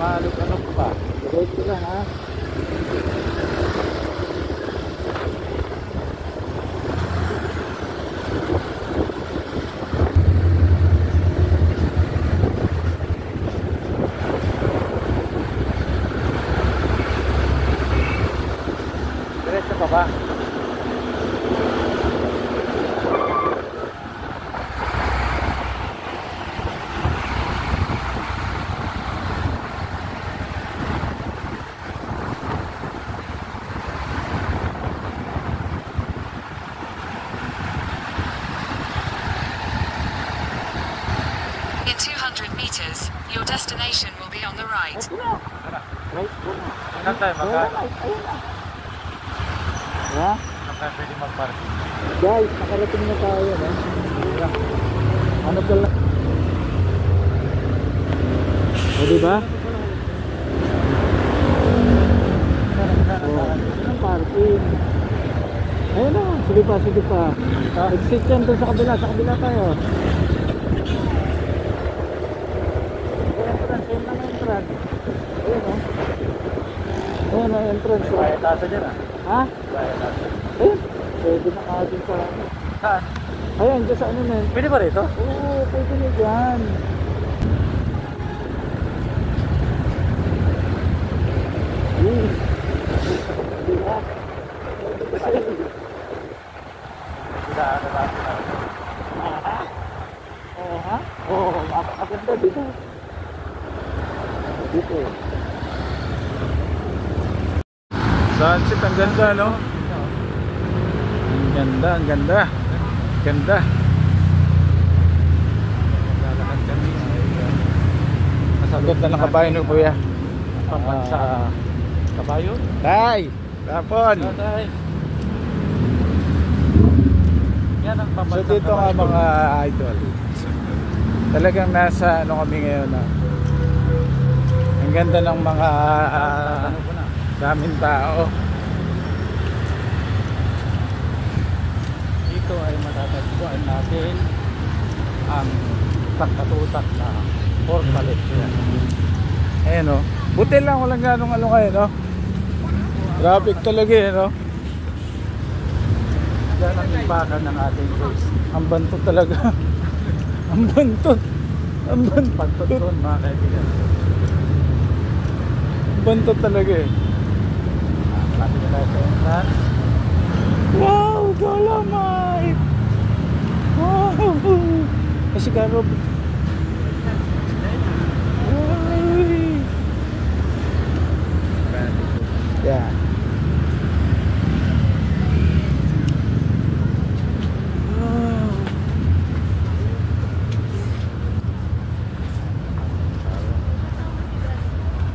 maalog-alog pa. Diretso lang ha. Diretso pa ba? In 200 meters, your destination will be on the right. Right po na. Saan tayo Ayun na. Ha? Saan tayo pwede mag-parking? Guys, nakarating na tayo, no? Ano pala? O, diba? Anong parking? Ayun na, sige pa, sige pa. Exit yan doon sa kabila tayo. Entrance, ayun lang ang entrance. Ayun, no? Ayun ang entrance. Kaya tasa dyan ah. Ha? Kaya tasa. Ayun, pwede na katin sa ano. Saan? Ayun, dyan sa ano na yun. Pwede ba rito? Oo, pwede na dyan. Diba? Ano ba? Oo ha? Oo, maganda dito. Dito. Sunset, ang ganda, no? Ang ganda, ang ganda. Ganda. Lalakad kami. Ang ganda ng kabayo no, kuya. Pambansa. Kabayo? Tay! Tapon! Tay. Yan ang So pambansa. dito nga mga idol. Talagang nasa ano kami ngayon na. Ang ganda ng mga daming tao. Dito ay matatagpuan natin ang takatutak na fortaleza. Ayan o. Buti lang walang ganong ano kayo, no? Traffic talaga eh, no? Yan ang imbakan ng ating base. Ang bantot talaga. Ang bantot. Ang bantot. Pagtutuan mga kaibigan. Ang bantot talaga eh. Lapit na tayo sa entrance. Wow! Dolomite! Wow! Kasi karo... Yeah. Wow.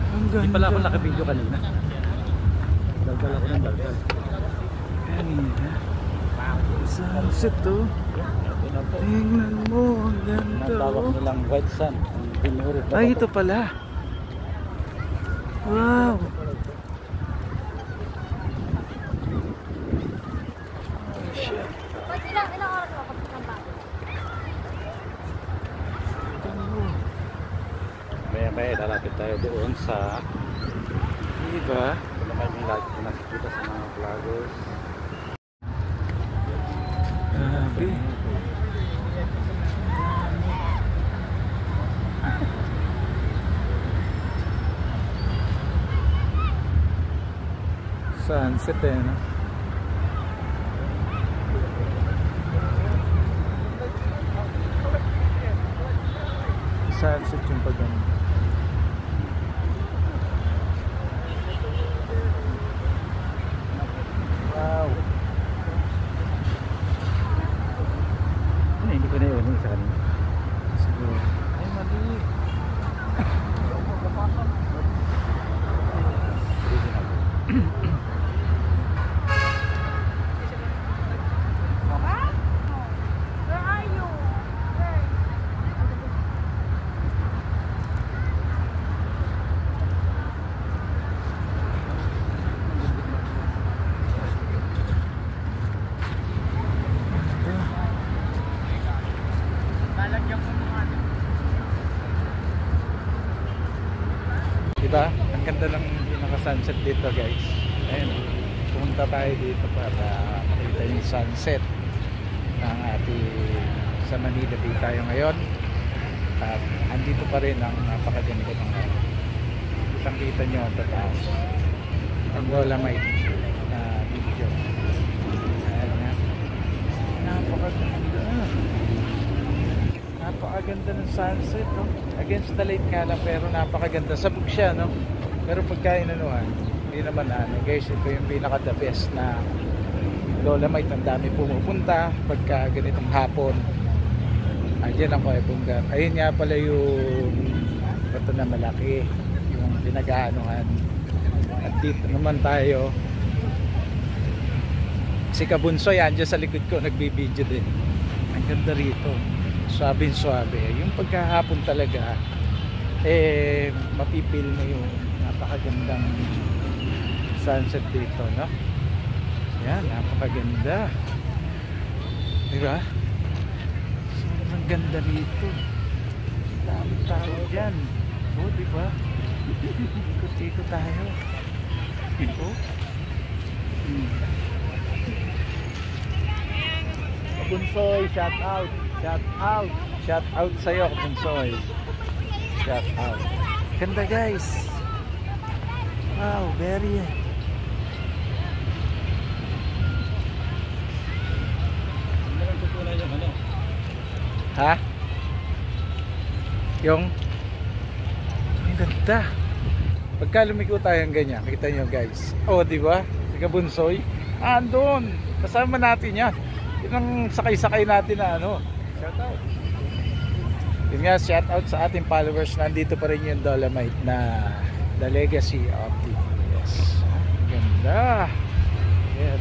Ang ganda. Hindi pala ako naka-video kanina. Daldal ako ng daldal. Kanina. Sunset to. Tingnan mo, ang ganda. Natawag nilang white sun. Ay, ito pala. Wow. Maya lalapit tayo doon sa Diba? naman yung lagi ko nakikita sa mga vloggers. Grabe. Sunset eh, no? Sunset yung pagano. Wow. Ano, hindi ko na yun sa kanina. Siguro. Ay, mali. Diba? Ang ganda ng pinaka-sunset dito guys. Ayun. Pumunta tayo dito para makita yung sunset ng ating sa Manila Bay tayo ngayon. At andito pa rin ang napakaganda ng kitang-kita nyo ang tataas. Ang Dolomite na video. Ayan nga. Napakaganda ng sunset, no? Against the light nga lang, pero napakaganda. Sabog siya, no? Pero pagka inanuhan, hindi naman guys, ito yung pinaka the best na Dolomite. Ang dami pumupunta pagka ganitong hapon. Diyan ang Kuya Bunggar. Ayun nga pala yung ito na malaki, yung pinag-aanuhan. At dito naman tayo, si Kabunsoy andyan sa likod ko, nagbibideo din. Ang ganda rito, suabe. Yung pagkahapon talaga mapipil mo yung napakagandang sunset dito, no? Yan, napakaganda, diba? Sobrang ganda rito, dami tao dyan, diba? Ikot-ikot tayo. Bunsoy, shout out sa'yo, Bunsoy. Shout out. Ganda guys. Wow, very. Ha? Yung ang ganda. Pagka lumiko tayo ng ganyan, kita nyo guys. Oh, di ba? Si Kabunsoy. Andun. Kasama natin yan. Yun ang sakay-sakay natin na shout out. Yun nga, shout out sa ating followers. Nandito pa rin yung Dolomite na The Legacy of TTS. Ganda. Yan.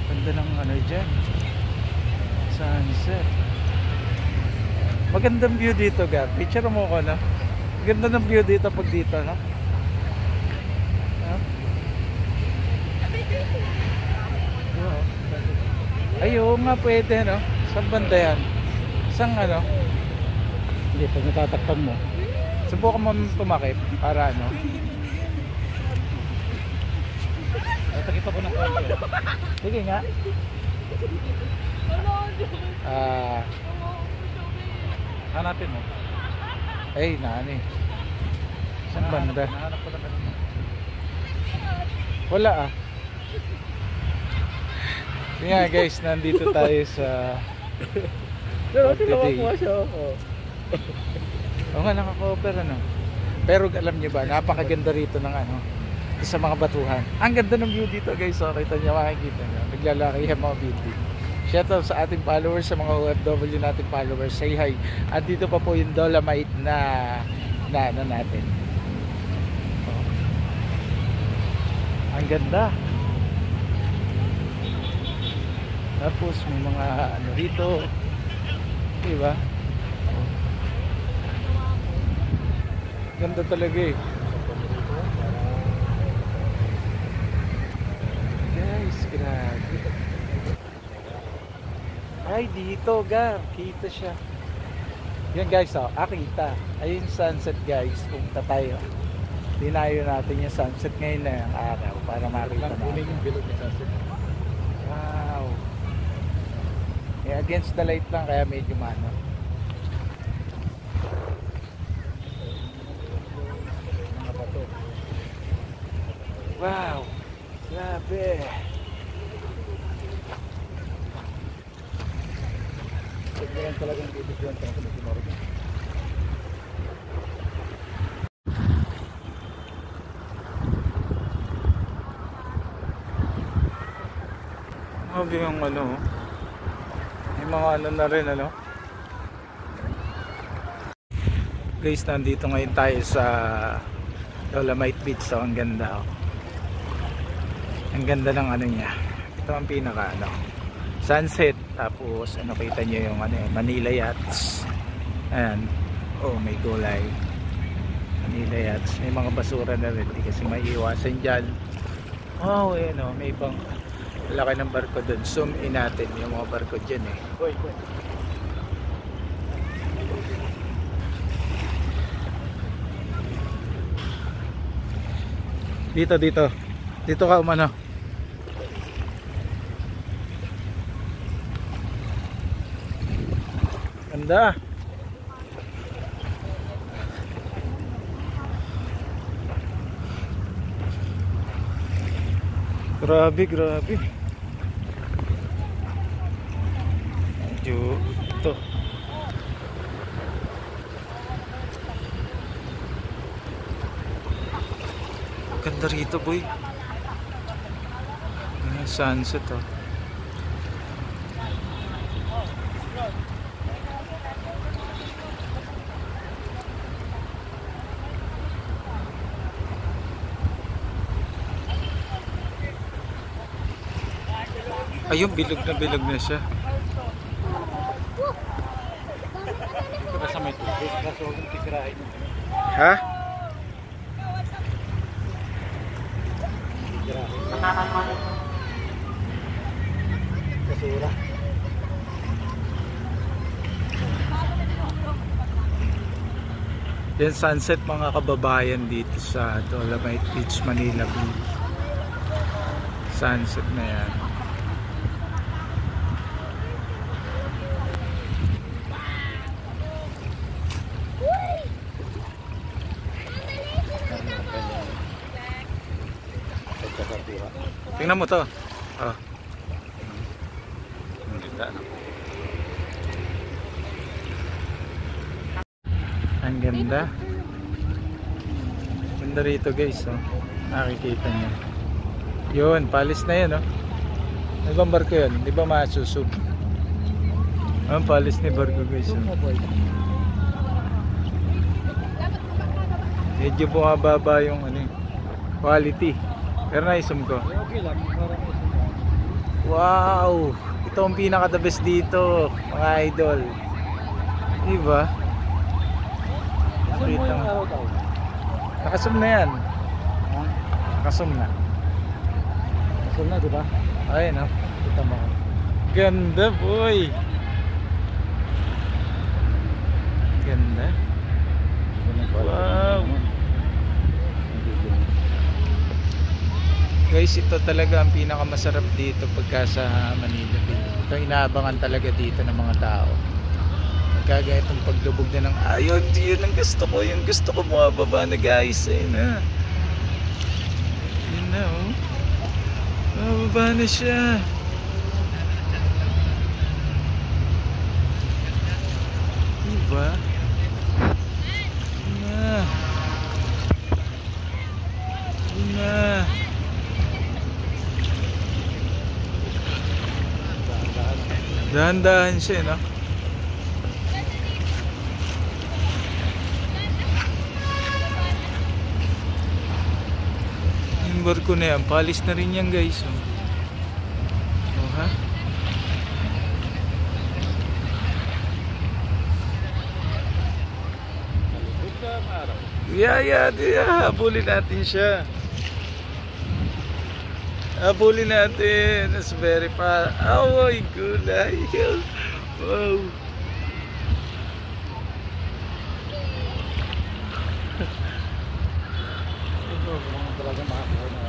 Ganda ng dyan. Sunset. Magandang view dito, Gar. Picture mo ko, no? Ganda ng view dito pag dito, no? Ay, oo nga, pwede, no? Saan banda yan? Saan Hindi, pag natatakpan mo. Subukan mo tumakip para Natakip ako ng konti. Sige nga. Hanapin mo. Ay, nani. Saan banda? Nahanap ko na. Wala Yun nga guys, nandito tayo sa Tinawa siya. Oo nga, naka-cover Pero alam niyo ba, napakaganda rito ng sa mga batuhan. Ang ganda ng view dito guys, kita niyo, makikita niyo. Naglalaki yung mga building. Shout out sa ating followers, sa mga OFW nating followers. Say hi. At dito pa po yung Dolomite na natin. Ang ganda. Tapos may mga dito. Diba? Ganda talaga Guys, grabe. Ay, dito, Gar. Kita siya. Yan guys, kita. Ayun sunset guys. Punta tayo. Dinayo natin yung sunset ngayon na yung araw para makita natin. Yung bilog ng sunset. Wow. Against the light lang kaya medyo mano. Mga bato. Wow. Grabe. Tignan talagang bibigyan tayo ng tomorrow. Grabe yung may mga na rin guys, nandito ngayon tayo sa Dolomite Beach. So ang ganda ang ganda ng niya. Ito ang pinaka sunset. Tapos kita nyo yung Manila Yachts. Ayan, may gulay. Manila Yachts, may mga basura na rin, di kasi maiiwasan dyan. Wow, may ibang Laki ng barko doon. Zoom in natin yung mga barko dyan eh. Dito, dito. Dito ka umano. Ganda. Grabe, grabe. Medyo ito. Ganda rito, boy. Ayan, sunset, oh. Ayun, bilog na siya. Ito na sa may tubig. Kaso huwag mong titirahin. Ha? Kasura. Yan sunset mga kababayan dito sa Dolomite Beach, Manila Beach. Sunset na yan. Tingnan mo to. Oh. Ang ganda. Ganda rito guys, oh. Nakikita niyo. Yun, palis na 'yan, oh. Ano bang barko 'yun? Di ba masusub? Ang palis ni barko guys, oh. Medyo bumababa yung ano, quality. Pero naisum ko. Okay lang. Wow! Ito ang pinaka the best dito, mga idol. Diba? Saan mo yung araw daw? Nakasum na yan. Ha? Nakasum na. Saan na, di ba? Ayun, oh. Kita mo. Ganda, boy! Ganda. Wow! Guys, ito talaga ang pinakamasarap dito pagka sa Manila Beach. Ito inaabangan talaga dito ng mga tao. Pagkagaya itong paglubog na ng ayun, yun ang gusto ko. Yung gusto ko bumababa na guys. Ayun na. Yun na, oh. Bumababa na siya. Diba? Yun na. Yun na. Dahan-dahan siya, no? Yung barko na yan, palis na rin yan guys, oh. Oh, ha? Yeah, habulin natin siya. Habulin natin. It's very fast. Oh my gulay. Wow. Ito, talaga makakuha na.